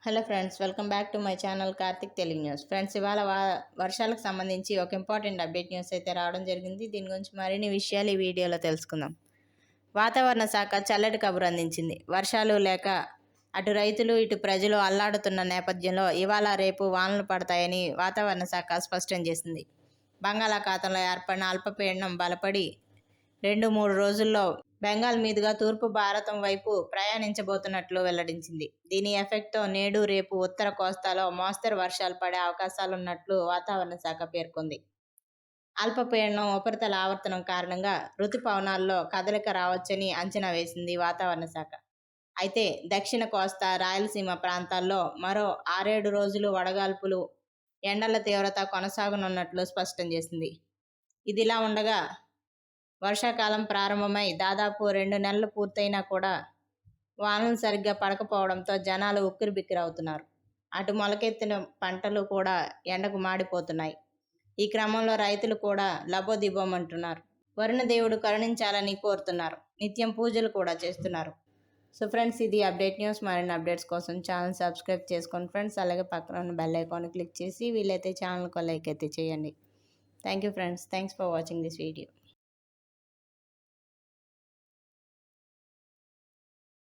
Hello friends, welcome back to my channel Karthik Telugu news. Friends, ఇవాళ వర్షాలకు సంబంధించి ఒక ఇంపార్టెంట్ అప్డేట్ న్యూస్ అయితే రావడం జరిగింది. దీని గురించి మరిన్ని విషయాలు ఈ వీడియోలో తెలుసుకుందాం. వాతావరణ శాఖ చల్లటి కబురు అందించింది. వర్షాలు లేక అటు రైతులు ఇటు ప్రజలు అల్లాడుతున్న నేపథ్యంలో ఇవాళ రేపు వానలు పడతాయని వాతావరణ శాఖ స్పష్టం చేసింది. బంగాళాఖాతంలో ఏర్పడిన అల్పపీడనం బలపడి 2-3 రోజుల్లో బెంగాల్ మీదుగా తూర్పు భారతం వైపు ప్రయాణించబోతున్నట్లు వెల్లడించింది. దీని ఎఫెక్ట్తో నేడు రేపు ఉత్తర కోస్తాలో మోస్తరు వర్షాలు పడే అవకాశాలున్నట్లు వాతావరణ శాఖ పేర్కొంది. అల్పపీడనం ఉపరితల ఆవర్తనం కారణంగా రుతుపవనాల్లో కదలిక రావచ్చని అంచనా వేసింది వాతావరణ శాఖ. అయితే దక్షిణ కోస్తా, రాయలసీమ ప్రాంతాల్లో మరో 6-7 రోజులు వడగాల్పులు, ఎండల తీవ్రత కొనసాగనున్నట్లు స్పష్టం చేసింది. ఇదిలా ఉండగా వర్షాకాలం ప్రారంభమై దాదాపు 2 నెలలు పూర్తయినా కూడా వానలు సరిగ్గా పడకపోవడంతో జనాలు ఉక్కిరిబిక్కిరవుతున్నారు. అటు మొలకెత్తిన పంటలు కూడా ఎండకు మాడిపోతున్నాయి. ఈ క్రమంలో రైతులు కూడా లబోదిబోమంటున్నారు. వరుణ దేవుడు కరుణించాలని కోరుతున్నారు. నిత్యం పూజలు కూడా చేస్తున్నారు. సో ఫ్రెండ్స్, ఇది అప్డేట్ న్యూస్. మరిన్ని అప్డేట్స్ కోసం ఛానల్ సబ్స్క్రైబ్ చేసుకోండి ఫ్రెండ్స్. అలాగే పక్కన ఉన్న బెల్ ఐకాన్ క్లిక్ చేసి వీలైతే ఛానల్కి లైక్ అయితే చేయండి. Thank you friends. Thanks for watching this video.